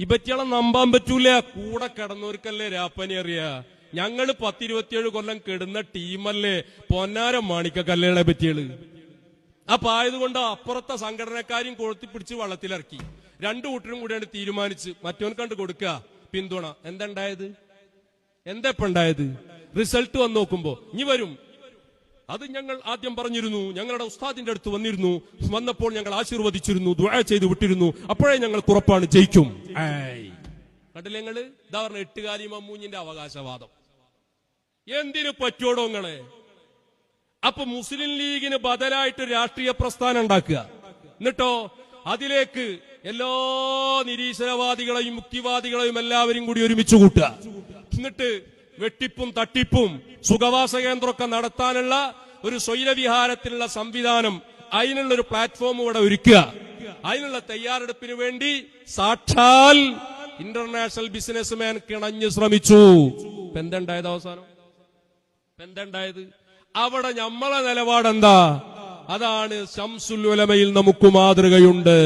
ഇവറ്റകളെ നമ്പാൻ പറ്റൂല. കൂടെ കിടന്നവർക്കല്ലേ രാപ്പനി അറിയാ. ഞങ്ങള് 10-27 കൊല്ലം കെടുന്ന ടീമല്ലേ പൊന്നാരം മാണിക്കല്ലുകളെ പറ്റികള്. അപ്പൊ ആയതുകൊണ്ട് അപ്പുറത്തെ സംഘടനക്കാരും കൊളുത്തിപ്പിടിച്ച് വള്ളത്തിലിറക്കി. രണ്ടു കൂട്ടരും കൂടിയാണ് തീരുമാനിച്ച് മറ്റവൻ കണ്ട് കൊടുക്കുക പിന്തുണ. എന്താ ഇപ്പൊ ഉണ്ടായത്? റിസൾട്ട് വന്ന് നോക്കുമ്പോ ഇനി വരും. അത് ഞങ്ങൾ ആദ്യം പറഞ്ഞിരുന്നു, ഞങ്ങളുടെ ഉസ്താദിന്റെ അടുത്ത് വന്നപ്പോൾ ഞങ്ങൾ ആശീർവദിച്ചിരുന്നു, ദുആ ചെയ്ത് വിട്ടിരുന്നു, അപ്പോഴേ ഞങ്ങൾക്ക് ഉറപ്പാണ് ജയിക്കും. കണ്ടില്ലേ നിങ്ങള്? ഇതാ പറഞ്ഞ എട്ടുകാലി മമ്മൂഞ്ഞിന്റെ അവകാശവാദം. എന്തിനു പറ്റോടോ നിങ്ങളെ? അപ്പൊ മുസ്ലിം ലീഗിന് ബദലായിട്ട് രാഷ്ട്രീയ പ്രസ്ഥാനം ഉണ്ടാക്കുക, എന്നിട്ടോ അതിലേക്ക് എല്ലാ നിരീശ്വരവാദികളെയും മുക്തിവാദികളെയും എല്ലാവരും കൂടി ഒരുമിച്ച് കൂട്ടുക. എന്നിട്ട് വെട്ടിപ്പും തട്ടിപ്പും സുഖവാസ കേന്ദ്രമൊക്കെ നടത്താനുള്ള ഒരു സ്വൈരവിഹാരത്തിനുള്ള സംവിധാനം, അതിനുള്ള ഒരു പ്ലാറ്റ്ഫോം ഇവിടെ ഒരുക്കുക. അതിനുള്ള തയ്യാറെടുപ്പിന് വേണ്ടി സാക്ഷാൽ ഇന്റർനാഷണൽ ബിസിനസ്മാൻ കിണഞ്ഞു ശ്രമിച്ചു. ഇപ്പൊ എന്തുണ്ടായത്? അവസാനം എന്തുണ്ടായത്? അവിടെ നമ്മളെ നിലപാടെന്താ? അതാണ് ശംസുൽ ഉലമയിൽ നമുക്ക് മാതൃകയുണ്ട്.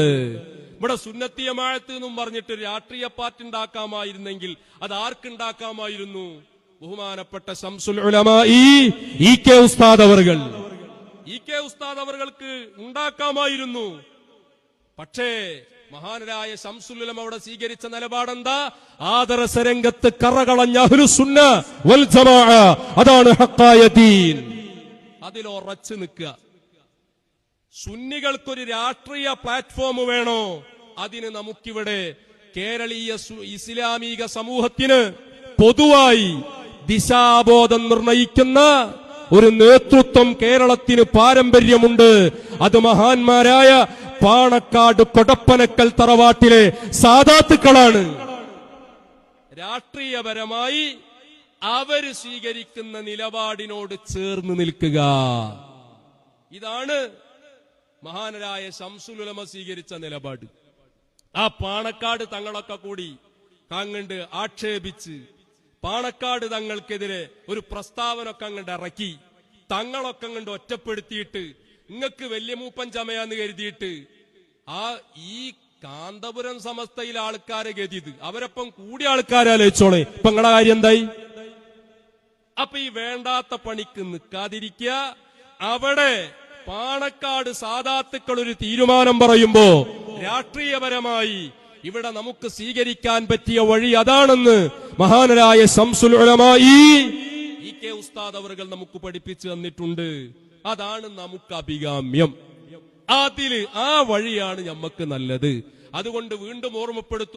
ഇവിടെ സുന്നത്തി ജമാഅത്ത് എന്നും പറഞ്ഞിട്ട് രാഷ്ട്രീയ പാർട്ടി ഉണ്ടാക്കാമായിരുന്നെങ്കിൽ അത് ആർക്കുണ്ടാക്കാമായിരുന്നു? ബഹുമാനപ്പെട്ട ശംസുൽ ഉലമ ഇ കെ ഉസ്താദ് അവർക്ക് ഉണ്ടാക്കാമായിരുന്നു. പക്ഷേ മഹാനരായ ശംസുൽ ഉലമ അവിടെ സ്വീകരിച്ച നിലപാടെന്താ? ആദർശരംഗത്ത് കറകളഞ്ഞ അഹ്ലുസുന്ന വൽ ജമാഅ, അതാണ് ഹഖായ ദീൻ. അതിൽ ഉറച്ചു നിൽക്കുക. സുന്നികൾക്കൊരു രാഷ്ട്രീയ പ്ലാറ്റ്ഫോം വേണോ? അതിന് നമുക്കിവിടെ കേരളീയ ഇസ്ലാമിക സമൂഹത്തിന് പൊതുവായി ദിശാബോധം നിർണയിക്കുന്ന ഒരു നേതൃത്വം കേരളത്തിന് പാരമ്പര്യമുണ്ട്. അത് മഹാന്മാരായ പാണക്കാട് കൊടപ്പനക്കൽ തറവാട്ടിലെ സാദാത്തുക്കളാണ്. രാഷ്ട്രീയപരമായി അവര് സ്വീകരിക്കുന്ന നിലപാടിനോട് ചേർന്ന് നിൽക്കുക. ഇതാണ് മഹാനരായ ശംസുൽ ഉലമ സ്വീകരിച്ച നിലപാട്. ആ പാണക്കാട് തങ്ങളൊക്കെ കൂടി അങ്ങണ്ട് ആക്ഷേപിച്ച് പാണക്കാട് തങ്ങൾക്കെതിരെ ഒരു പ്രസ്താവനൊക്കെ അങ്ങണ്ട് ഇറക്കി, തങ്ങളൊക്കെ അങ്ങണ്ട് ഒറ്റപ്പെടുത്തിയിട്ട് നിങ്ങൾക്ക് വലിയ മൂപ്പൻ ചമയാന്ന് കരുതിയിട്ട് ഈ കാന്തപുരം സമസ്തയിലെ ആൾക്കാരെ ഗതിയത് അവരൊപ്പം കൂടിയ ആൾക്കാരാലോചിച്ചോളെ. ഇപ്പൊ നിങ്ങളുടെ കാര്യം എന്തായി? അപ്പൊ ഈ വേണ്ടാത്ത പണിക്ക് നിൽക്കാതിരിക്കുക. അവിടെ പാണക്കാട് സാദാത്തുക്കൾ ഒരു തീരുമാനം പറയുമ്പോ രാഷ്ട്രീയപരമായി ഇവിടെ നമുക്ക് സ്വീകരിക്കാൻ പറ്റിയ വഴി അതാണെന്ന് മഹാനരായ ശംസുൽ ഉലമ ഇ കെ ഉസ്താദ് അവർ നമുക്ക് പഠിപ്പിച്ചു തന്നിട്ടുണ്ട്. അതാണ് നമുക്ക് അഭികാമ്യം. ആ വഴിയാണ് നമുക്ക് നല്ലത്. അതുകൊണ്ട് വീണ്ടും ഓർമ്മപ്പെടുത്തും.